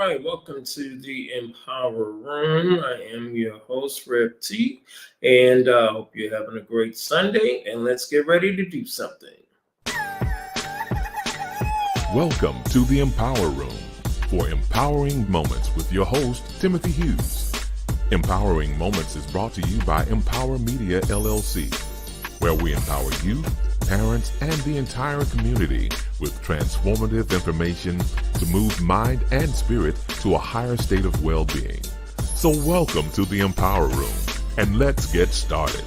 right, welcome to the Empower Room. I am your host, Rev T, and hope you're having a great Sunday. And let's get ready to do something. Welcome to the Empower Room for empowering moments with your host, Timothy Hughes. Empowering Moments is brought to you by Empower Media LLC, where we empower you, parents, and the entire community with transformative information to move mind and spirit to a higher state of well-being. So welcome to the Empower Room, and let's get started.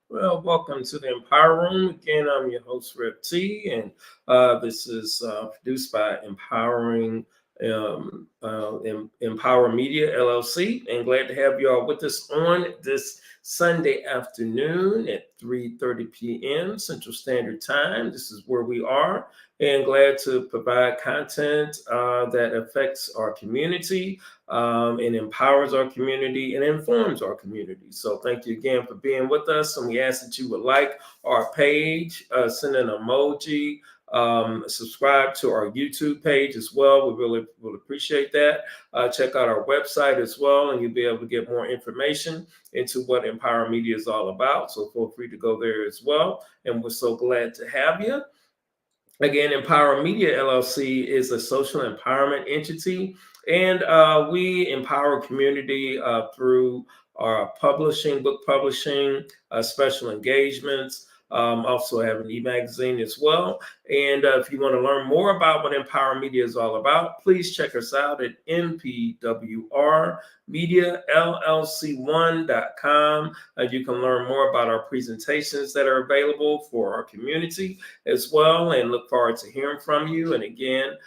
Well, welcome to the Empower Room. Again, I'm your host, Rev T, and this is produced by Empower Media LLC. And glad to have you all with us on this Sunday afternoon at 3:30 p.m. Central Standard Time. This is where we are, and glad to provide content that affects our community. And empowers our community and informs our community. So thank you again for being with us. And we ask that you would like our page, send an emoji, subscribe to our YouTube page as well. We really will appreciate that. Check out our website as well, and you'll be able to get more information into what Empower Media is all about. So feel free to go there as well. And we're so glad to have you. Again, Empower Media LLC is a social empowerment entity, and we empower community through our book publishing, special engagements. Also have an e-magazine as well. And if you want to learn more about what Empower Media is all about, please check us out at mpwrmediallc1.com. You can learn more about our presentations that are available for our community as well, and look forward to hearing from you. And again,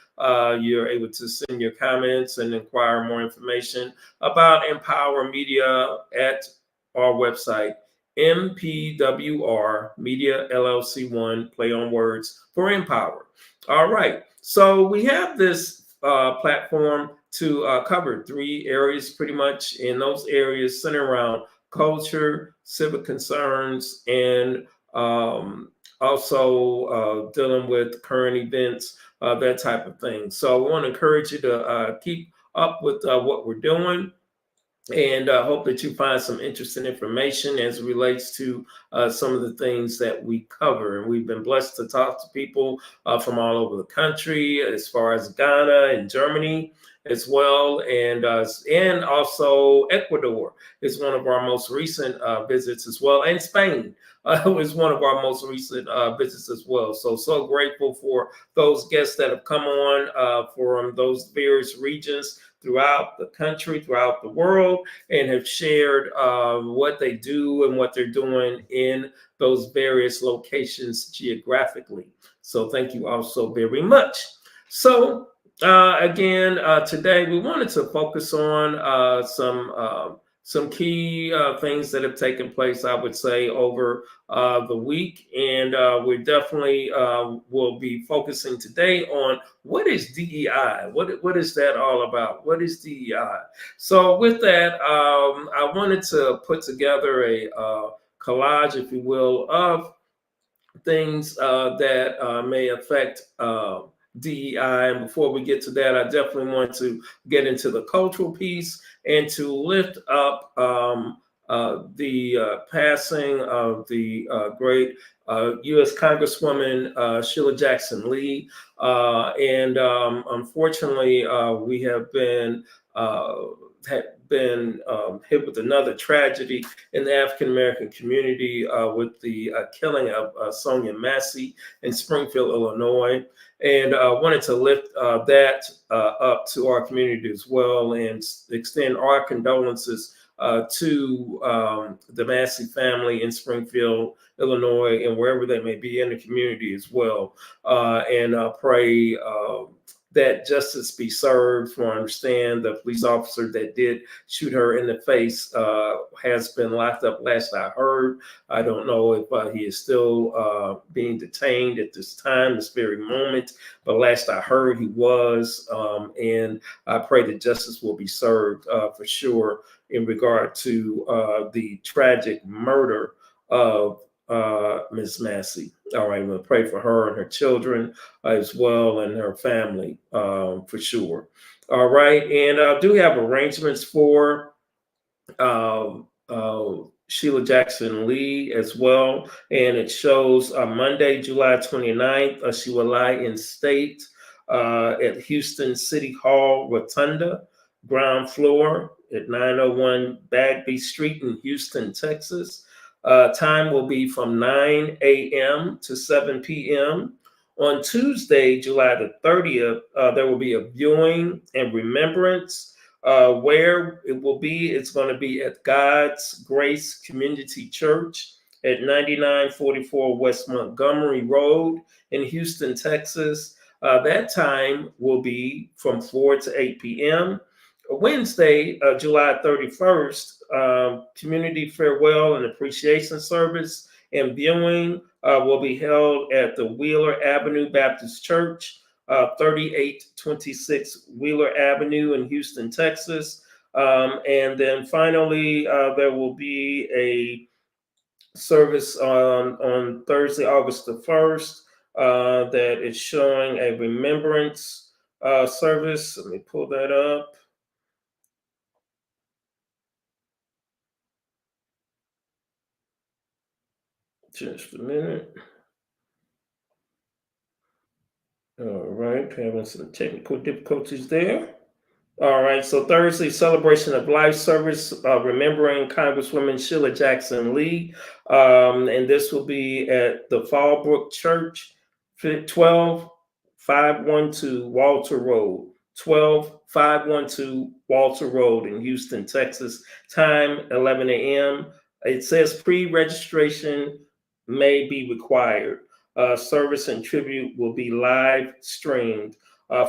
you're able to send your comments and inquire more information about Empower Media at our website, MPWR Media LLC1, play on words for Empower. All right. So we have this platform to cover three areas pretty much, in those areas centered around culture, civic concerns, and also dealing with current events, that type of thing. So I want to encourage you to keep up with what we're doing, and hope that you find some interesting information as it relates to some of the things that we cover. And we've been blessed to talk to people from all over the country, as far as Ghana and Germany as well, and also Ecuador is one of our most recent visits as well, and Spain was one of our most recent visits as well. So grateful for those guests that have come on from those various regions throughout the country, throughout the world, and have shared what they do and what they're doing in those various locations geographically. So thank you all so very much. So again, today we wanted to focus on some key things that have taken place, I would say, over the week. And we definitely will be focusing today on what is DEI? What is that all about? What is DEI? So with that, I wanted to put together a collage, if you will, of things that may affect DEI. And before we get to that, I definitely want to get into the cultural piece and to lift up the passing of the great U.S. Congresswoman Sheila Jackson Lee. And unfortunately, we have been hit with another tragedy in the African-American community with the killing of Sonia Massey in Springfield, Illinois. And wanted to lift that up to our community as well, and extend our condolences to the Massey family in Springfield, Illinois, and wherever they may be in the community as well. And pray that justice be served. From what I understand, the police officer that did shoot her in the face has been locked up. Last I heard, I don't know if he is still being detained at this time, this very moment. But last I heard, he was, and I pray that justice will be served for sure in regard to the tragic murder of Miss Massey. All right, we'll pray for her and her children as well, and her family for sure. All right, and I do have arrangements for Sheila Jackson Lee as well. And it shows Monday, July 29th, she will lie in state at Houston City Hall Rotunda, ground floor at 901 Bagby Street in Houston, Texas. Time will be from 9 a.m. to 7 p.m. On Tuesday, July the 30th, there will be a viewing and remembrance. Where it will be, it's going to be at God's Grace Community Church at 9944 West Montgomery Road in Houston, Texas. That time will be from 4 to 8 p.m. Wednesday, July 31st, community farewell and appreciation service and viewing will be held at the Wheeler Avenue Baptist Church, 3826 Wheeler Avenue in Houston, Texas. And then finally, there will be a service on Thursday, August the 1st, that is showing a remembrance service. Let me pull that up. Just a minute. All right, having some technical difficulties there. All right, so Thursday, celebration of life service, remembering Congresswoman Sheila Jackson Lee. And this will be at the Fallbrook Church, 12512 Walter Road, 12512 Walter Road in Houston, Texas. Time 11 a.m. It says pre-registration may be required. Service and tribute will be live streamed.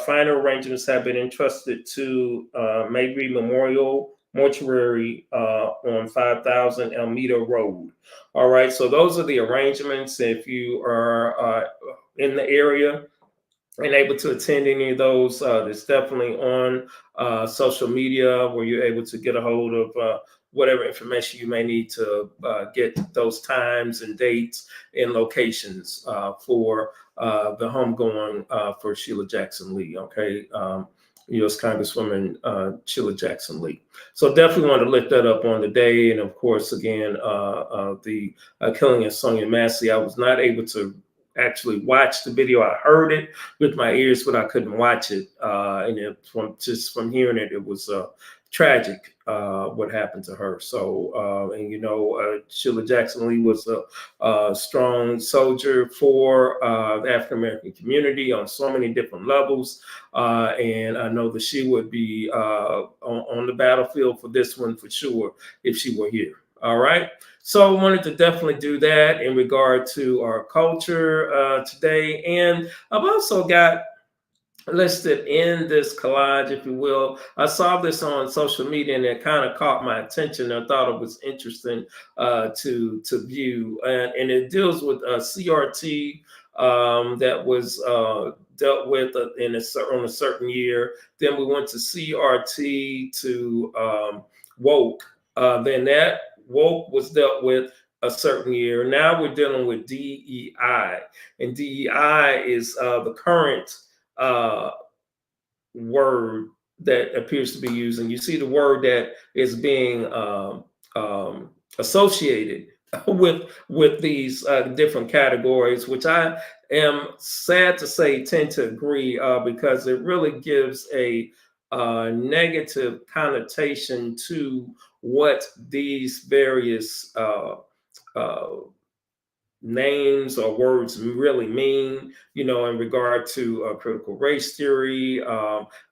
Final arrangements have been entrusted to Mabry Memorial Mortuary on 5000 Elmita Road. All right, so those are the arrangements. If you are in the area and able to attend any of those, it's definitely on social media where you're able to get a hold of whatever information you may need to get those times and dates and locations for the homegoing for Sheila Jackson Lee, okay? U.S. Congresswoman Sheila Jackson Lee. So definitely want to lift that up on the day. And of course, again, the killing of Sonia Massey, I was not able to actually watch the video. I heard it with my ears, but I couldn't watch it. And from hearing it, it was tragic what happened to her. So, and you know, Sheila Jackson Lee was a strong soldier for the African American community on so many different levels. And I know that she would be on the battlefield for this one for sure if she were here. All right. So I wanted to definitely do that in regard to our culture today. And I've also got listed in this collage, if you will. I saw this on social media and it kind of caught my attention. I thought it was interesting to view. And it deals with CRT that was dealt with on a certain year. Then we went to CRT to woke. Then that woke was dealt with a certain year. Now we're dealing with DEI, and DEI is the current word that appears to be used. And you see the word that is being associated with these different categories, which I am sad to say tend to agree because it really gives a negative connotation to what these various names or words really mean, you know, in regard to critical race theory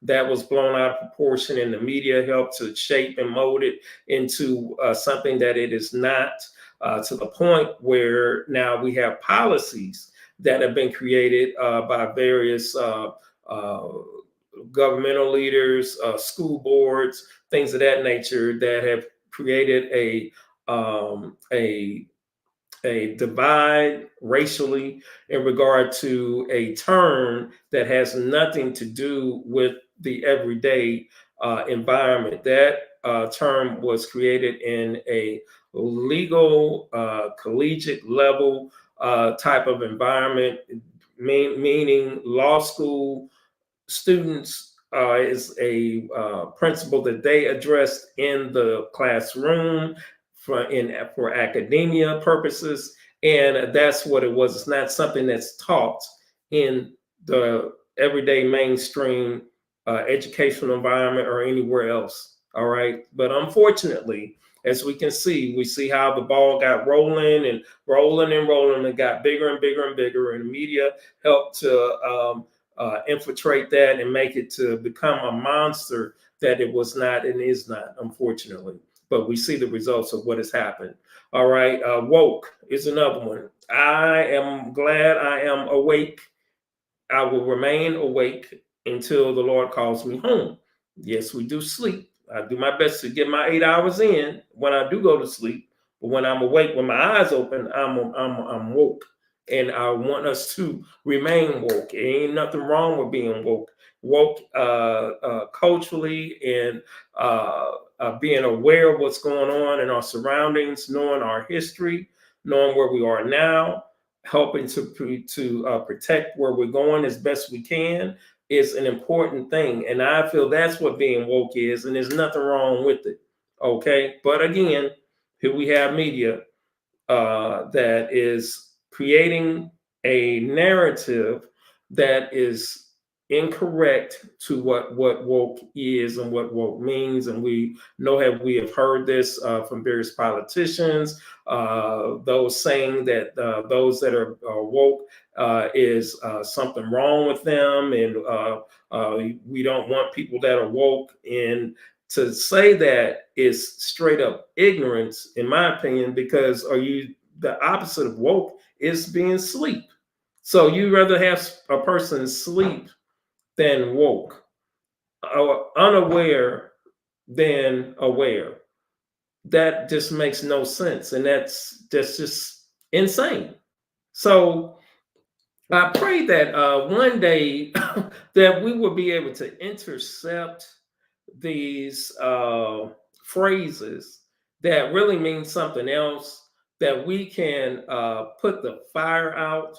that was blown out of proportion in the media, helped to shape and mold it into something that it is not, to the point where now we have policies that have been created by various governmental leaders, school boards, things of that nature that have created um, a a divide racially in regard to a term that has nothing to do with the everyday environment. That term was created in a legal, collegiate level type of environment, meaning law school students is a principle that they addressed in the classroom for academia purposes, and that's what it was. It's not something that's taught in the everyday mainstream educational environment or anywhere else. All right, but unfortunately, as we see how the ball got rolling and rolling and rolling, and got bigger and bigger and bigger, and the media helped to infiltrate that and make it to become a monster that it was not and is not, unfortunately. But we see the results of what has happened. All right, woke is another one. I am glad I am awake. I will remain awake until the Lord calls me home. Yes, we do sleep. I do my best to get my 8 hours in when I do go to sleep. But when I'm awake, when my eyes open, I'm woke, and I want us to remain woke. Ain't nothing wrong with being woke. Woke culturally and being aware of what's going on in our surroundings, knowing our history, knowing where we are now, helping to protect where we're going as best we can is an important thing. And I feel that's what being woke is, and there's nothing wrong with it. Okay. But again, here we have media that is creating a narrative that is incorrect to what woke is and what woke means. And we have heard this from various politicians, those saying that those that are woke is something wrong with them, and we don't want people that are woke. And to say that is straight up ignorance, in my opinion, because the opposite of woke is being sleep. So you rather have a person sleep than woke, or unaware than aware. That just makes no sense, and that's just insane. So I pray that one day that we will be able to intercept these phrases that really mean something else, that we can put the fire out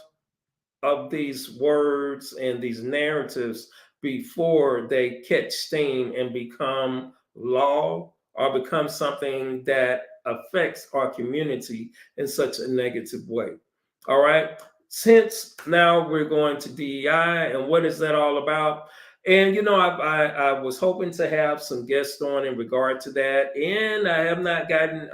of these words and these narratives before they catch steam and become law or become something that affects our community in such a negative way. All right. Since now we're going to DEI, and what is that all about? And I was hoping to have some guests on in regard to that, and I have not gotten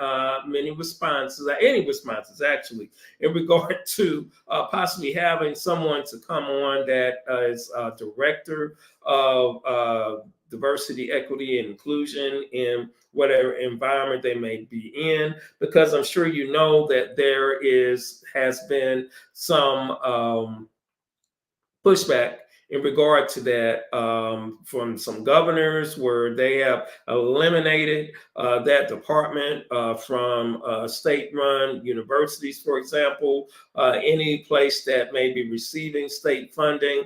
any responses actually, in regard to possibly having someone to come on that is director of diversity, equity, and inclusion in whatever environment they may be in, because I'm sure you know that has been some pushback in regard to that from some governors, where they have eliminated that department from state-run universities, for example. Any place that may be receiving state funding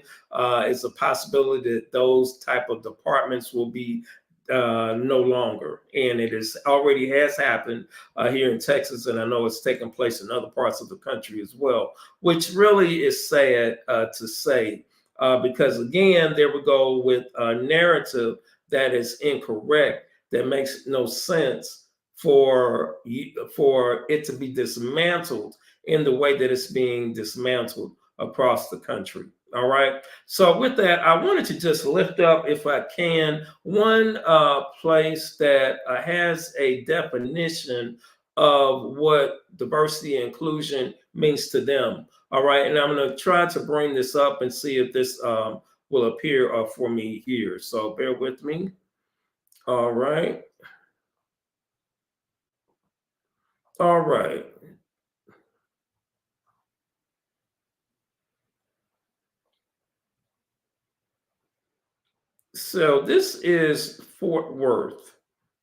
is a possibility that those type of departments will be no longer. And it is already has happened here in Texas, and I know it's taking place in other parts of the country as well, which really is sad to say, because again, there we go with a narrative that is incorrect, that makes no sense for it to be dismantled in the way that it's being dismantled across the country. All right. So with that, I wanted to just lift up, if I can, one place that has a definition of what diversity and inclusion means to them. All right. And I'm going to try to bring this up and see if this will appear for me here. So bear with me. All right. All right. So this is Fort Worth,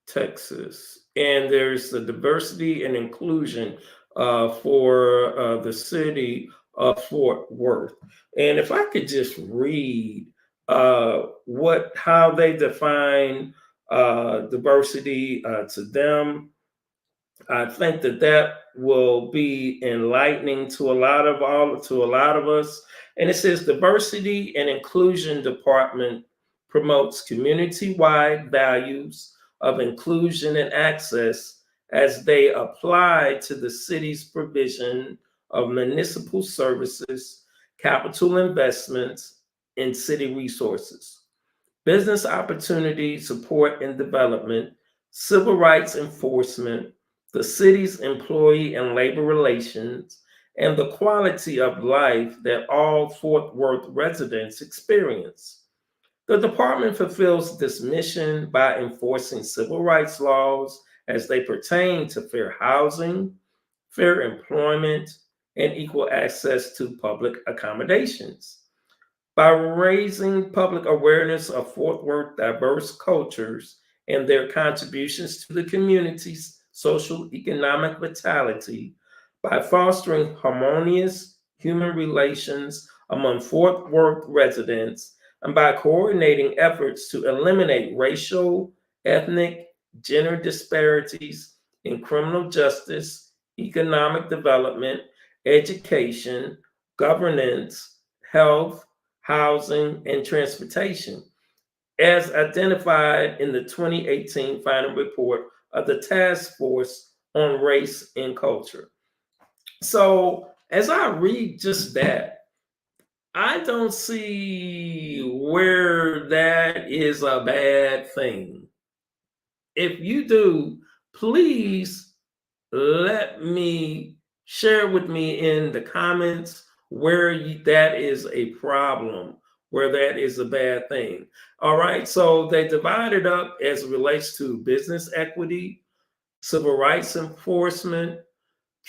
Texas, and there's the diversity and inclusion for the city of Fort Worth. And if I could just read what how they define diversity to them, I think that that will be enlightening to a lot of us. And it says diversity and inclusion department promotes community-wide values of inclusion and access as they apply to the city's provision of municipal services, capital investments, and city resources, business opportunity support and development, civil rights enforcement, the city's employee and labor relations, and the quality of life that all Fort Worth residents experience. The department fulfills this mission by enforcing civil rights laws as they pertain to fair housing, fair employment, and equal access to public accommodations. By raising public awareness of Fort Worth diverse cultures and their contributions to the community's social economic vitality, by fostering harmonious human relations among Fort Worth residents, and by coordinating efforts to eliminate racial, ethnic, gender disparities in criminal justice, economic development, education, governance, health, housing, and transportation, as identified in the 2018 final report of the Task Force on Race and Culture. So, as I read just that, I don't see where that is a bad thing. If you do, please let me share with me in the comments where that is a problem, where that is a bad thing. All right, so they divided up as it relates to business equity, civil rights enforcement,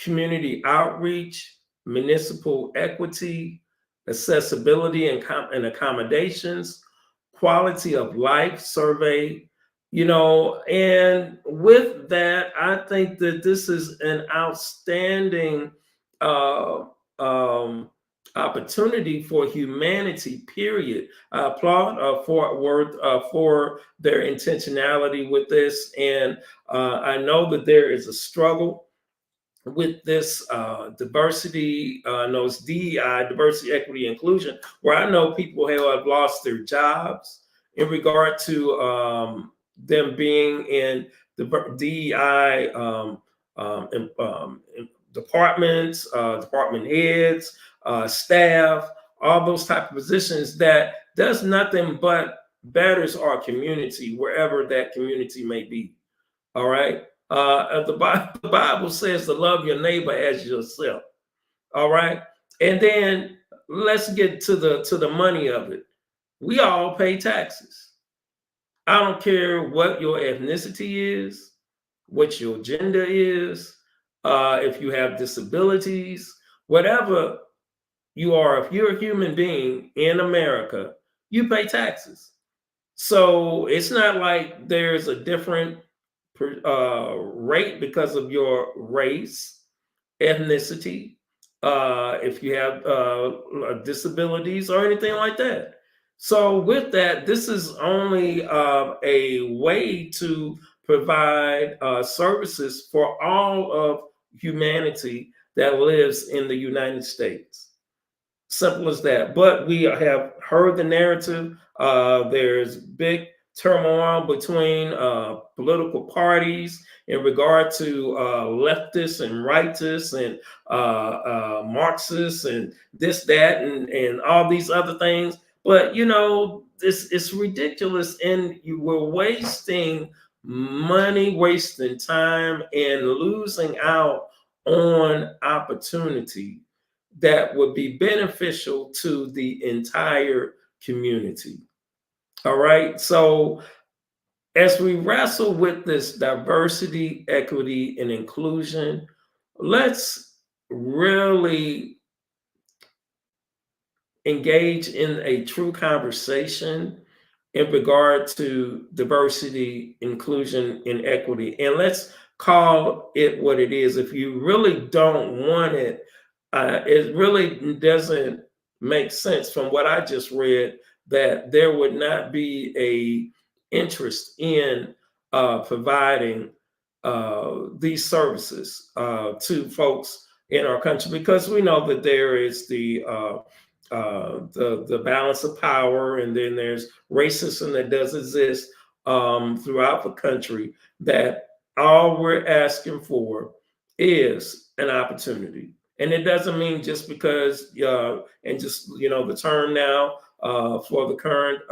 community outreach, municipal equity, accessibility and accommodations, quality of life survey, and with that, I think that this is an outstanding uh, um, opportunity for humanity, period. I applaud Fort Worth for their intentionality with this. And I know that there is a struggle with this diversity, knows DEI, diversity, equity, inclusion, where I know people who have lost their jobs in regard to them being in the DEI departments, department heads, staff, all those type of positions that does nothing but betters our community, wherever that community may be. All right. The Bible says to love your neighbor as yourself. All right. And then let's get to the money of it. We all pay taxes. I don't care what your ethnicity is, what your gender is, if you have disabilities, whatever you are, if you're a human being in America, you pay taxes. So it's not like there's a different rate because of your race, ethnicity, if you have disabilities or anything like that. So, with that, this is only a way to provide services for all of humanity that lives in the United States. Simple as that. But we have heard the narrative. There's big turmoil between political parties in regard to leftists and rightists and Marxists and this, that, and all these other things. But this it's ridiculous, and you were wasting money, wasting time, and losing out on opportunity that would be beneficial to the entire community. All right. So, as we wrestle with this diversity, equity, and inclusion, let's really engage in a true conversation in regard to diversity, inclusion, and equity. And let's call it what it is. If you really don't want it, it really doesn't make sense from what I just read that there would not be a interest in providing these services to folks in our country, because we know that there is the balance of power, and then there's racism that does exist throughout the country. That all we're asking for is an opportunity, and it doesn't mean just because and just the term now for the current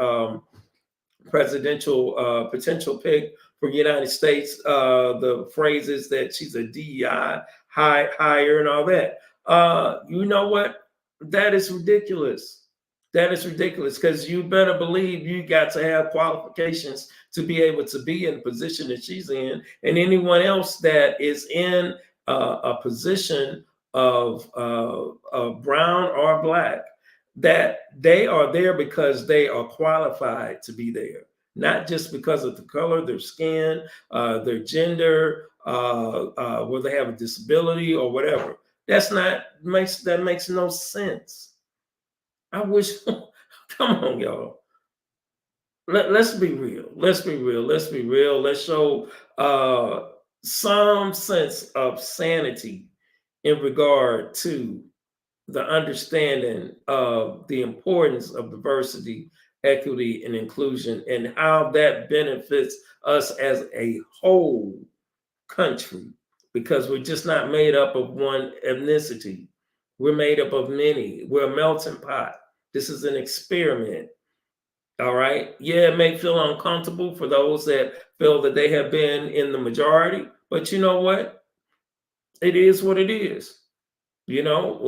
presidential potential pick for the United States. The phrases that she's a DEI hire and all that. You know what? That is ridiculous. That is ridiculous, because you better believe you got to have qualifications to be able to be in the position that she's in, and anyone else that is in a position of brown or black, that they are there because they are qualified to be there, not just because of the color of their skin, their gender, whether they have a disability or whatever. That makes no sense. I wish. Come on, y'all. Let's be real. Let's be real. Let's be real. Let's show some sense of sanity in regard to the understanding of the importance of diversity, equity, and inclusion, and how that benefits us as a whole country, because we're just not made up of one ethnicity. We're made up of many. We're a melting pot. This is an experiment. All right. Yeah, it may feel uncomfortable for those that feel that they have been in the majority, but you know what? It is what it is. We know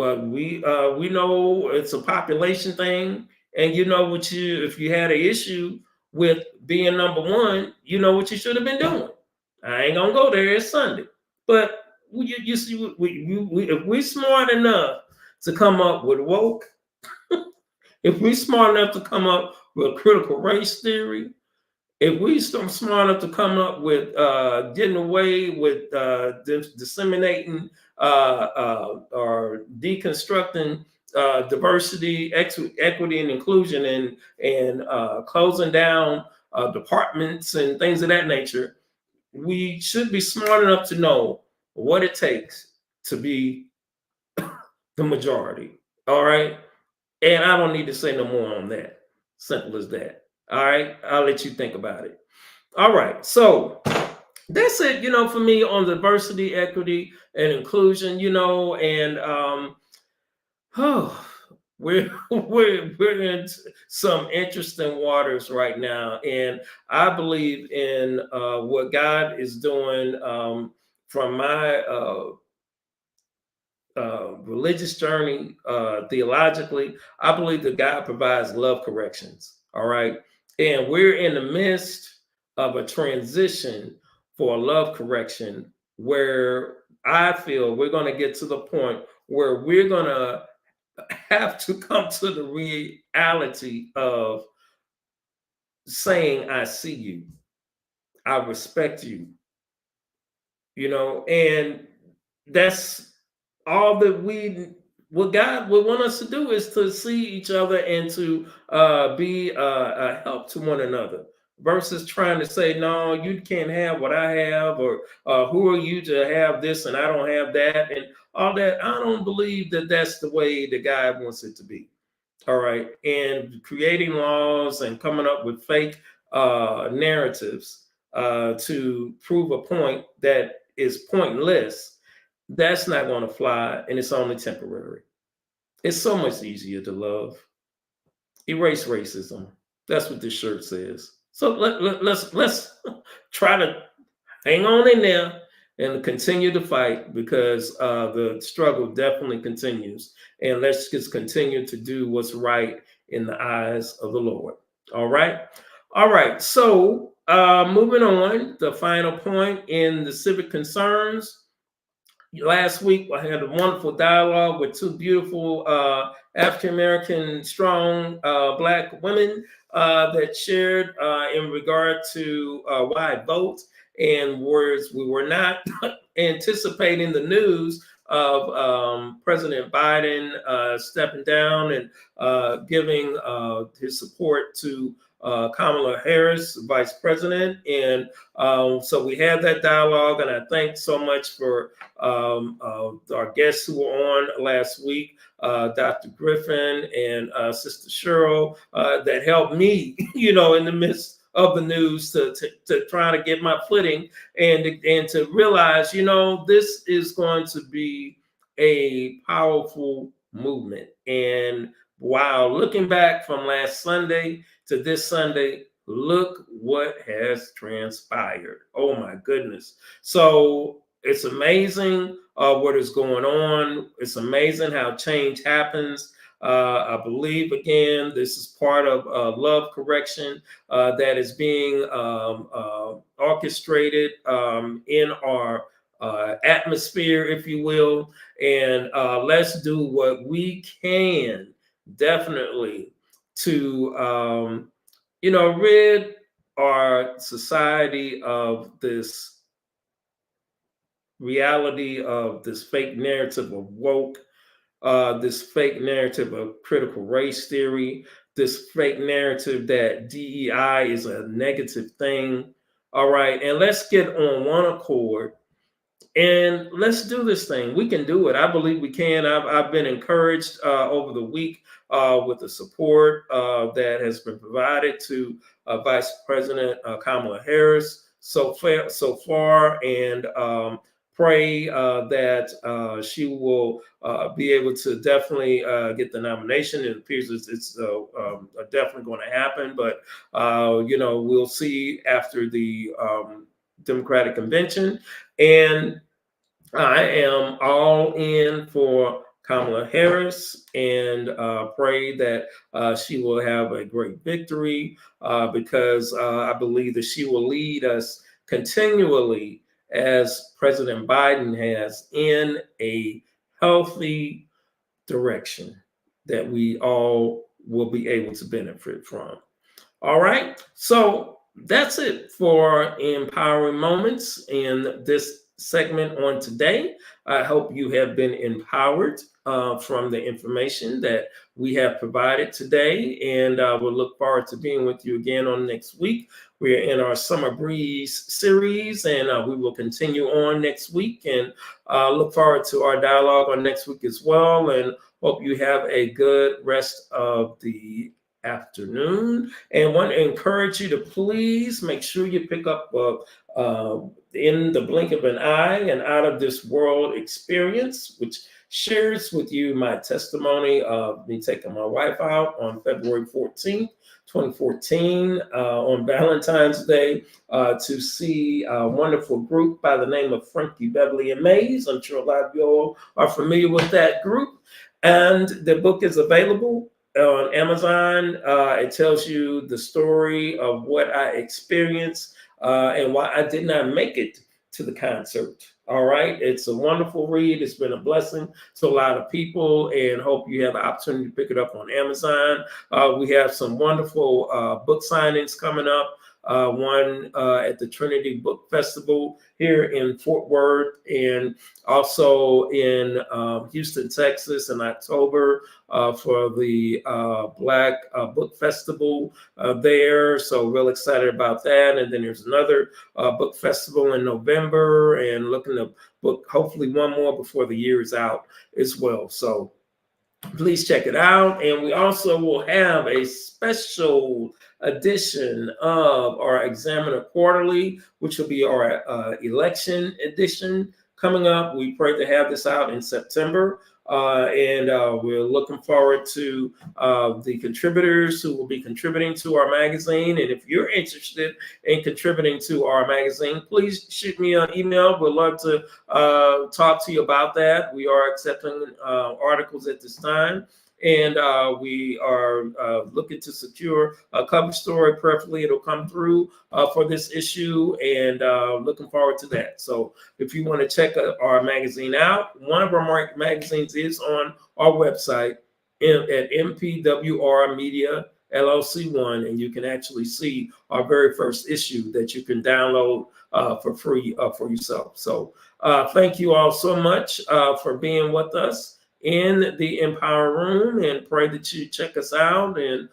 it's a population thing, and if you had an issue with being number one, you know what you should have been doing. I ain't gonna go there. It's Sunday, but you see, if we're smart enough to come up with woke, if we're smart enough to come up with critical race theory, if we smart enough to come up with getting away with disseminating or deconstructing diversity, equity, and inclusion, and closing down departments and things of that nature, we should be smart enough to know what it takes to be the majority. All right. And I don't need to say no more on that. Simple as that. All right. I'll let you think about it. All right. So that's it, for me on diversity, equity, and inclusion, and we're in some interesting waters right now. And I believe in what God is doing from my religious journey, theologically. I believe that God provides love corrections. All right. And we're in the midst of a transition for love correction, where I feel we're going to get to the point where we're going to have to come to the reality of saying, I see you, I respect you, and that's all that what God would want us to do, is to see each other and to be a help to one another, versus trying to say, no, you can't have what I have, or who are you to have this and I don't have that, and all that. I don't believe that that's the way that God wants it to be. All right. And creating laws and coming up with fake narratives to prove a point that is pointless, that's not going to fly, and it's only temporary. It's so much easier to love. Erase racism. That's what this shirt says. So let's try to hang on in there and continue to fight, because the struggle definitely continues. And let's just continue to do what's right in the eyes of the Lord. All right. All right. So moving on, the final point in the civic concerns. last week I had a wonderful dialogue with two beautiful African-American strong Black women that shared in regard to why I vote, and words we were not anticipating the news of President Biden stepping down and giving his support to Kamala Harris, Vice President. And so we had that dialogue, and I thank so much for our guests who were on last week, Dr. Griffin and Sister Cheryl, that helped me, in the midst of the news to try to get my footing and to realize, this is going to be a powerful movement. And wow, looking back from last Sunday to this Sunday, look what has transpired. Oh my goodness. So it's amazing what is going on. It's amazing how change happens. I believe, again, this is part of love correction that is being orchestrated in our atmosphere, if you will. And let's do what we can, definitely, to, rid our society of this reality of this fake narrative of woke, this fake narrative of critical race theory, this fake narrative that DEI is a negative thing. All right, and let's get on one accord and let's do this thing. We can do it. I believe we can. I've been encouraged over the week with the support that has been provided to Vice President Kamala Harris so far, and pray that she will be able to definitely get the nomination. It appears it's definitely going to happen, but we'll see after the Democratic convention. And I am all in for Kamala Harris, and pray that she will have a great victory because I believe that she will lead us continually, as President Biden has, in a healthy direction that we all will be able to benefit from. All right, so that's it for Empowering Moments in this segment on today. I hope you have been empowered from the information that we have provided today, and we'll look forward to being with you again on next week. We're in our Summer Breeze series, and we will continue on next week, and look forward to our dialogue on next week as well, and hope you have a good rest of the afternoon, and want to encourage you to please make sure you pick up In the Blink of an Eye, an Out of This World experience, which shares with you my testimony of me taking my wife out on February 14th, 2014, on Valentine's Day, to see a wonderful group by the name of Frankie Beverly and Mays. I'm sure a lot of you all are familiar with that group. And the book is available on Amazon. It tells you the story of what I experienced and why I did not make it to the concert. All right. It's a wonderful read. It's been a blessing to a lot of people, and hope you have the opportunity to pick it up on Amazon. We have some wonderful book signings coming up. One at the Trinity Book Festival here in Fort Worth, and also in Houston, Texas in October for the Black Book Festival there. So real excited about that. And then there's another book festival in November, and looking to book hopefully one more before the year is out as well. So please check it out. And we also will have a special edition of our Examiner Quarterly, which will be our election edition coming up. We pray to have this out in September. And we're looking forward to the contributors who will be contributing to our magazine. And if you're interested in contributing to our magazine, please shoot me an email. We'd love to talk to you about that. We are accepting articles at this time. And we are looking to secure a cover story. Preferably, it'll come through for this issue, and looking forward to that. So if you want to check our magazine out, one of our magazines is on our website at MPWR Media LLC1, and you can actually see our very first issue that you can download for free for yourself. So thank you all so much for being with us in the Empower Room, and pray that you check us out, and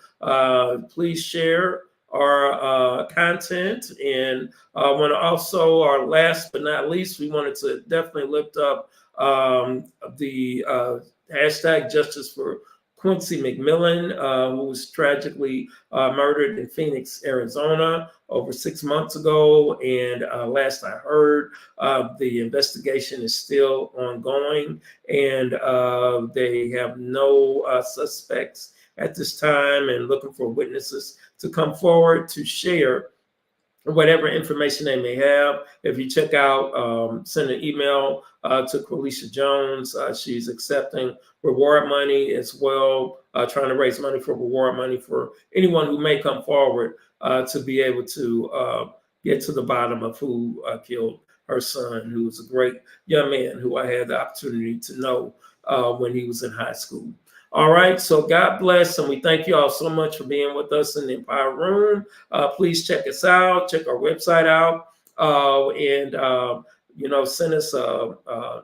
please share our content. And I want to also, our last but not least, we wanted to definitely lift up the hashtag Justice for Quincy McMillan, who was tragically murdered in Phoenix, Arizona over 6 months ago. And last I heard, the investigation is still ongoing, and they have no suspects at this time, and looking for witnesses to come forward to share whatever information they may have. If you check out, send an email to Qualisha Jones. She's accepting reward money as well, trying to raise money for reward money for anyone who may come forward to be able to get to the bottom of who killed her son, who was a great young man who I had the opportunity to know when he was in high school. All right, so God bless, and we thank you all so much for being with us in the Empower Room. Please check us out, check our website out, and send us a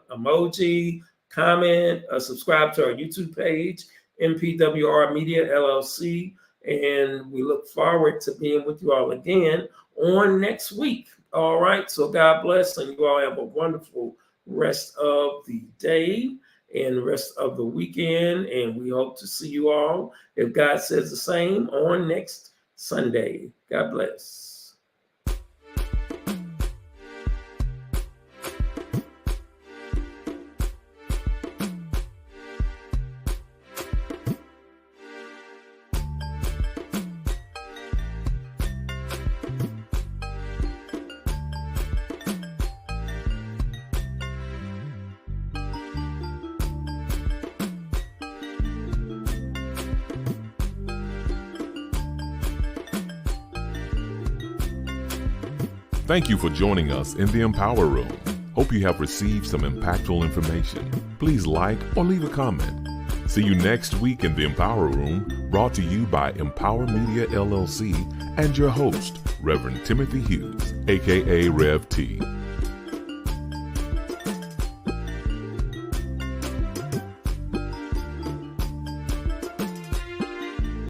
emoji, comment, subscribe to our YouTube page, MPWR Media LLC, and we look forward to being with you all again on next week. All right, so God bless, and you all have a wonderful rest of the day and the rest of the weekend, and we hope to see you all, if God says the same, on next Sunday. God bless. Thank you for joining us in the Empower Room. Hope you have received some impactful information. Please like or leave a comment. See you next week in the Empower Room, brought to you by Empower Media LLC and your host, Reverend Timothy Hughes, aka Rev T.